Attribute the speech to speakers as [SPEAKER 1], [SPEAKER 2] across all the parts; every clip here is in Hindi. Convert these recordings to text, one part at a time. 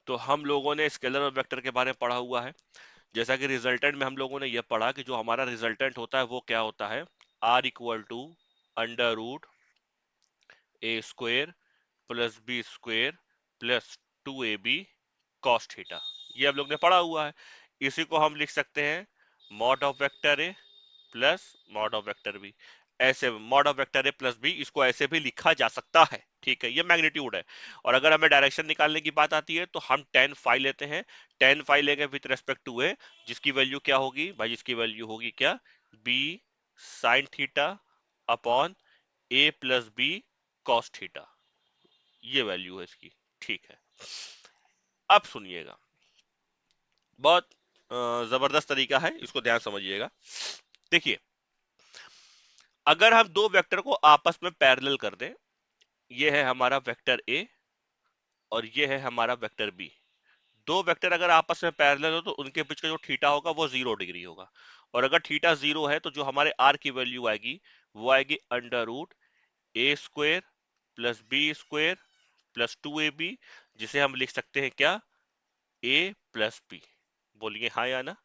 [SPEAKER 1] तो हम लोगों ने स्केलर और वेक्टर के बारे में पढ़ा हुआ है। जैसा कि रिजल्टेंट में हम लोगों ने यह पढ़ा कि जो हमारा रिजल्टेंट होता है वो क्या होता है, R equal to under root A square plus B square plus 2ab cos theta. ये हम लोग ने पढ़ा हुआ है। इसी को हम लिख सकते हैं mod of vector A plus mod of vector B. ऐसे mod of vector A plus B, इसको ऐसे भी लिखा जा सकता है, ठीक है, ये मैग्नीट्यूड है। और अगर हमें डायरेक्शन निकालने की बात आती है तो हम टेन फाई लेते हैं। टेन फाई लेंगे विथ रेस्पेक्ट टू ए, जिसकी वैल्यू क्या होगी भाई, जिसकी वैल्यू होगी क्या, बी साइन थीटा अपॉन ए प्लस बी कॉस थीटा। ये वैल्यू है इसकी, ठीक है। अब सुनिएगा, बहुत जबरदस्त तरीका है, इसको ध्यान समझिएगा। देखिए, अगर हम दो वेक्टर को आपस में पैरेलल कर दें, ये है हमारा वेक्टर ए और ये है हमारा वेक्टर बी। दो वेक्टर अगर आपस में पैरेलल हो तो उनके बीच का जो थीटा होगा वो 0 डिग्री होगा। और अगर थीटा 0 है तो जो हमारे आर की वैल्यू आएगी वो आएगी under root A square plus B square plus 2ab, जिसे हम लिख सकते हैं क्या, ए प्लस बी। बोलिए हाँ या ना।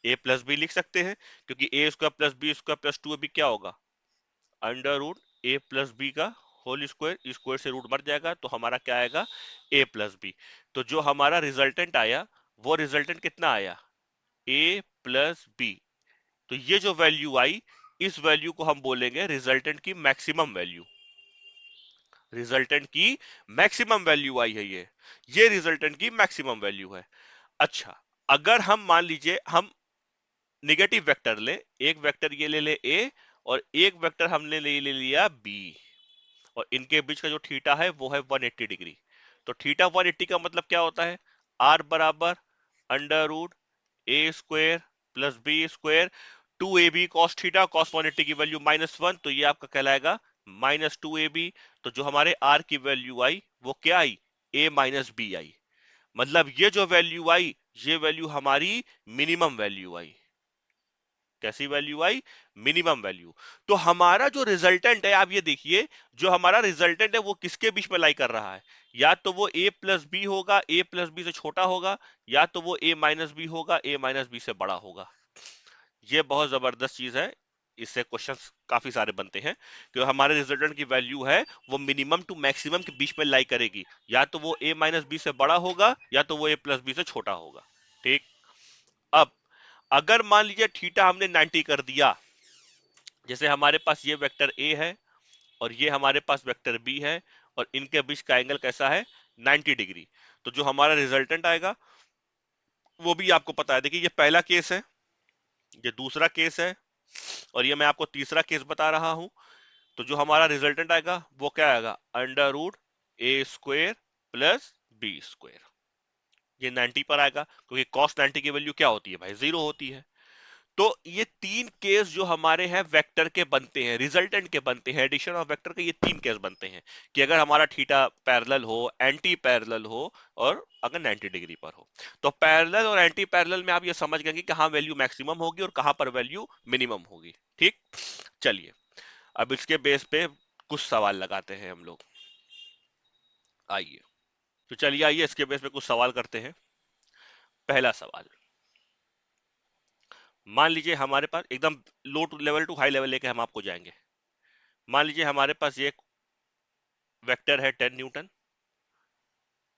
[SPEAKER 1] ए प्लस बी लिख सकते हैं क्योंकि A square plus B square plus 2ab क्या होगा, under root A plus B का होल स्क्वायर, स्क्वायर से रूट मर जाएगा तो हमारा क्या आएगा, ए प्लस बी। तो जो हमारा रिजल्टेंट आया वो रिजल्टेंट कितना आया, ए प्लस बी। तो ये जो वैल्यू आई, इस वैल्यू को हम बोलेंगे रिजल्टेंट की मैक्सिमम वैल्यू। रिजल्टेंट की मैक्सिमम वैल्यू आई है ये रिजल्टेंट की मैक्सिमम वैल्यू है। अच्छा, अगर हम मान लीजिए हम निगेटिव वेक्टर ले, एक वेक्टर ये ले ले ए और एक वेक्टर हमने ले लिया बी, और इनके बीच का जो थीटा है वो है 180 डिग्री। तो थीटा 180 का मतलब क्या होता है, आर बराबर under root A square plus B square 2ab cos theta, cos 180 की वैल्यू -1, तो ये आपका कहलाएगा -2ab। तो जो हमारे आर की वैल्यू आई वो क्या आई, a माइनस बी आई। मतलब ये जो वैल्यू आई, ये वैल्यू हमारी मिनिमम वैल्यू आई। कैसी वैल्यू आई, मिनिमम वैल्यू। तो हमारा जो रिजल्टेंट है, आप ये देखिए, जो हमारा रिजल्टेंट है वो किसके बीच में लाई कर रहा है, या तो वो a प्लस बी होगा, a प्लस बी से छोटा होगा, या तो वो a माइनस बी होगा, a माइनस बी से बड़ा होगा। ये बहुत जबरदस्त चीज है, इससे क्वेश्चंस काफी सारे बनते हैं कि हमारे रिजल्टेंट की वैल्यू है वो मिनिमम टू मैक्सिमम के बीच में लाई करेगी, या तो वो a माइनस बी से बड़ा होगा या तो वो a प्लस बी से छोटा होगा, ठीक। अब अगर मान लीजिए थीटा हमने 90 कर दिया, जैसे हमारे पास ये वेक्टर ए है और ये हमारे पास वेक्टर बी है, और इनके बीच का एंगल कैसा है, 90 डिग्री। तो जो हमारा रिजल्टेंट आएगा वो भी आपको पता है। देखिए, ये पहला केस है, ये दूसरा केस है, और ये मैं आपको तीसरा केस बता रहा हूं। तो जो हमारा रिजल्टेंट आएगा वो क्या आएगा, under root A square plus B square. ये 90 पर आएगा क्योंकि कॉस 90 की वैल्यू क्या होती है भाई, 0 होती है। तो ये तीन केस जो हमारे हैं वेक्टर के बनते हैं, रिजल्टेंट के बनते हैं, एडिशन ऑफ वेक्टर के ये तीन केस बनते हैं कि अगर हमारा थीटा पैरेलल हो, एंटी पैरेलल हो, और अगर 90 डिग्री पर हो। तो पैरेलल और एंटी पैरेलल में आप ये समझ गए कि कहां वैल्यू मैक्सिमम होगी और कहां पर वैल्यू मिनिमम होगी, ठीक। चलिए, अब इसके बेस पे कुछ सवाल लगाते हैं हम लोग, आइए। तो चलिए, आइए इसके बेस पे कुछ सवाल करते हैं। पहला सवाल, मान लीजिए हमारे पास एकदम low to level to high level लेके हम आपको जाएंगे। मान लीजिए हमारे पास ये वेक्टर है 10 न्यूटन,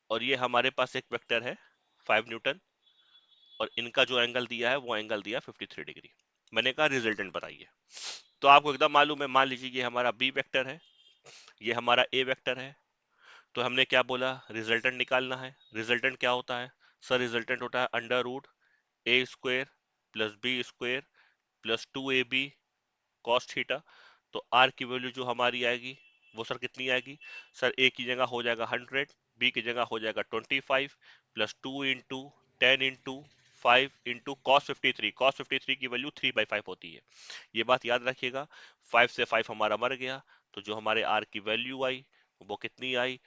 [SPEAKER 1] और ये हमारे पास एक वेक्टर है 5 न्यूटन, और इनका जो एंगल दिया है वो एंगल दिया 53 डिग्री। मैंने कहा रिजल्टेंट बताइए। तो आपको एकदम मालूम है, मान लीजिए ये हमारा बी वेक्टर है, ये हमारा ए वेक्टर है। तो हमने क्या बोला, रिजल्टेंट निकालना है। रिजल्टेंट क्या होता है सर, रिजल्टेंट होता है under root A square plus B square plus 2ab cos theta. तो आर की वैल्यू जो हमारी आएगी वो सर कितनी आएगी, सर ए की जगह हो जाएगा 100, बी की जगह हो जाएगा 25 plus 2 into 10 into 5 into cos 53। Cos 53 की वैल्यू 3/5 होती है, ये बात याद रखिएगा। 5 से 5 हमारा मर गया, तो जो हमारे आर की वैल्यू आई वो कितनी आई,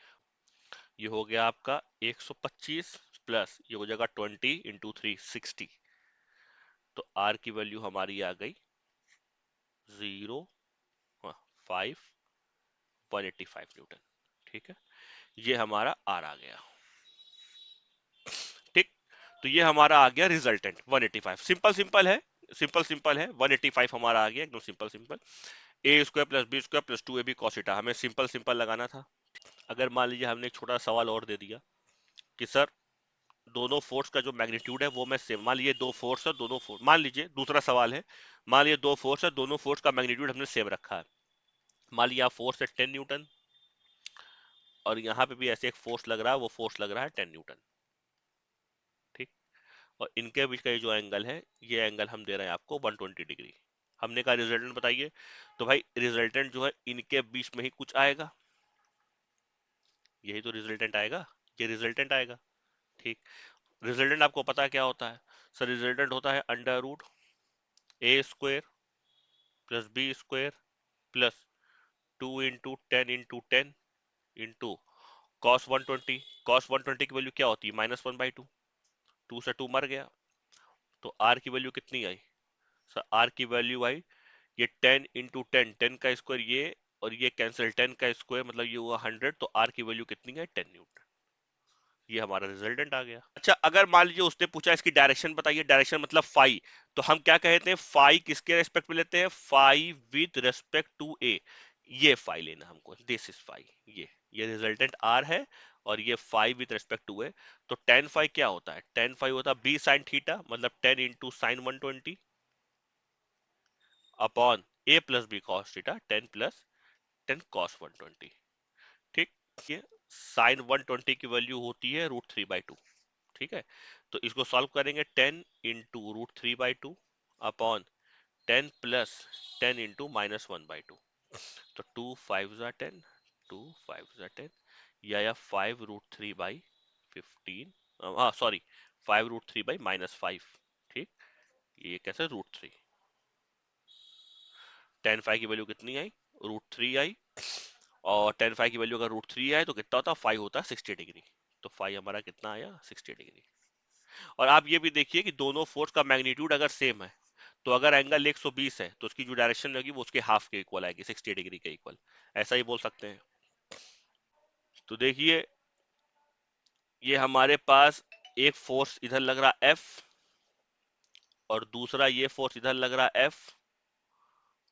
[SPEAKER 1] ये हो गया आपका 125 प्लस ये हो जाएगा 20 इंटू 3 60। तो आर की वैल्यू हमारी आ गई 0.5 185 न्यूटन, ठीक है। ये हमारा आर आ गया। तो ये हमारा आ गया रिजल्टेंट 185। सिंपल सिंपल है, सिंपल सिंपल है। 185 हमारा आ गया एकदम simple simple. A square plus B square plus 2ab cos theta, हमें सिंपल सिंपल लगाना था। अगर मान लीजिए हमने एक छोटा सवाल और दे दिया कि सर दोनों फोर्स का जो मैग्नीट्यूड है वो मैं सेम, मान लीजिए दो फोर्स है, दोनों फोर्स, मान लीजिए दूसरा सवाल है, मान लीजिए दो फोर्स है, दोनों फोर्स का मैग्नीट्यूड हमने सेम रखा है। मान लीजिए यहाँ फोर्स है 10 न्यूटन, और यहाँ पे भी ऐसे एक फोर्स लग रहा है, वो फोर्स लग रहा है 10 न्यूटन। ठीक। और इनके बीच का ये जो एंगल है, ये एंगल हम दे रहे हैं आपको 120 डिग्री। हमने कहा रिजल्टेंट बताइए, तो भाई रिजल्टेंट जो है इनके बीच में ही कुछ आएगा, यही तो रिजल्टेंट आएगा, ये रिजल्टेंट आएगा। ठीक। रिजल्टेंट आपको पता है क्या होता है? सर रिजल्टेंट होता है under root A square plus B square plus 2 into 10 into cos 120। Cos 120 की वैल्यू क्या होती है? -1/2। 2 से 2 मर गया, तो आर की वैल्यू कितनी आई? सर आर की वैल्यू आई, ये 10 इंटू 10, 10 का स्क्वायर ये, और ये कैंसिल, 10 का स्क्वायर मतलब ये हुआ 100, तो आर की वैल्यू कितनी है? 10 न्यूटन। ये हमारा रिजल्टेंट आ गया। अच्छा, अगर मान लीजिए उसने पूछा इसकी डायरेक्शन बताइए, डायरेक्शन मतलब फाई, तो हम क्या कहते हैं? फाई किसके रेस्पेक्ट में लेते हैं? फाई विद रेस्पेक्ट टू ए। ये फाई लेना हमको, दिस इज फाई। ये रिजल्टेंट आर है, और ये फाई विद रेस्पेक्ट टू ए। तो टेन फाई क्या होता है? टेन फाई होता है बी साइन थीटा, मतलब 10 इंटू साइन 120 अपॉन ए plus B cos theta, 10 + 10 cos 120। ठीक। ये साइन 120 की वैल्यू होती है √3/2। ठीक है, तो इसको सॉल्व करेंगे, 10 इंटू √3/2 अपॉन 10 + 10 इंटू -1/2। तो 2 5 * 10, 2 5 * 10, या 5√3/15, हाँ सॉरी, 5√3/-5। ठीक, ये कैसे? √3। 10 फाइव की वैल्यू कितनी आई? √3 आई। और 10 फाइव की वैल्यू अगर √3 आए तो कितना होता है? 5 होता है 60 डिग्री। तो 5 हमारा कितना आया? 60 डिग्री। और आप ये भी देखिए कि दोनों फोर्स का मैग्नीट्यूड अगर सेम है, तो अगर एंगल 120 है तो उसकी जो डायरेक्शन लगेगी वो उसके हाफ के इक्वल आएगी, 60 डिग्री के इक्वल। ऐसा ही बोल सकते हैं। तो देखिए, ये हमारे पास एक फोर्स इधर लग रहा है F, और दूसरा ये फोर्स इधर लग रहा है F,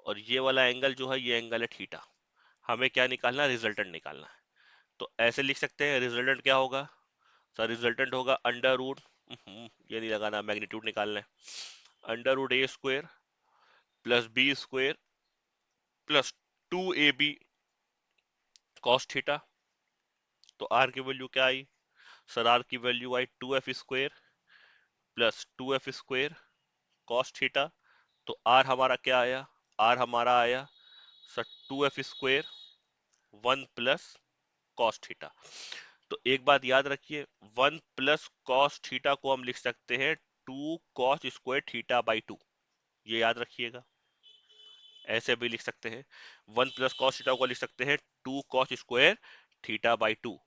[SPEAKER 1] और ये वाला एंगल जो है ये एंगल है थीटा। हमें क्या निकालना है? रिजल्टेंट निकालना है। तो ऐसे लिख सकते हैं, रिजल्टेंट क्या होगा? सर रिजल्टेंट होगा अंडर रूट, ये नहीं लगाना, मैग्नीट्यूड निकालना है। Under root A² plus B square plus 2ab cos theta. तो आर की वैल्यू क्या आई? सर आर की वैल्यू आई 2f² plus 2f² cos theta. तो आर हमारा क्या आया? आर हमारा आया सर 2f², 1 + cos थीटा। तो एक बात याद रखिए, 1 + cos थीटा को हम लिख सकते हैं 2 cos² थीटा/2। ये याद रखिएगा, ऐसे भी लिख सकते हैं। 1 + cos थीटा को लिख सकते हैं 2 cos² थीटा/2।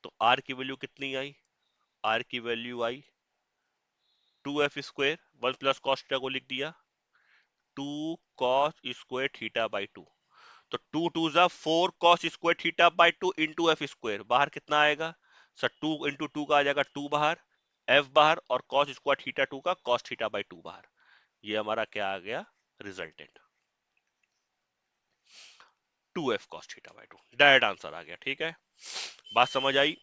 [SPEAKER 1] तो आर की वैल्यू कितनी आई? आर की वैल्यू आई 2f², 1 + cos थीटा को लिख दिया 2 cos²थीटा/2। तो 2 2 4 cos²थीटा/2 इंटू f², बाहर कितना आएगा? सर 2 × 2 का आ जाएगा 2 बाहर, f बाहर, और cos²थीटा/2 का cos थीटा/2 बाहर। ये हमारा क्या आ गया? Resultant 2f cos थीटा/2। Direct answer आ गया। ठीक है, बात समझ आई?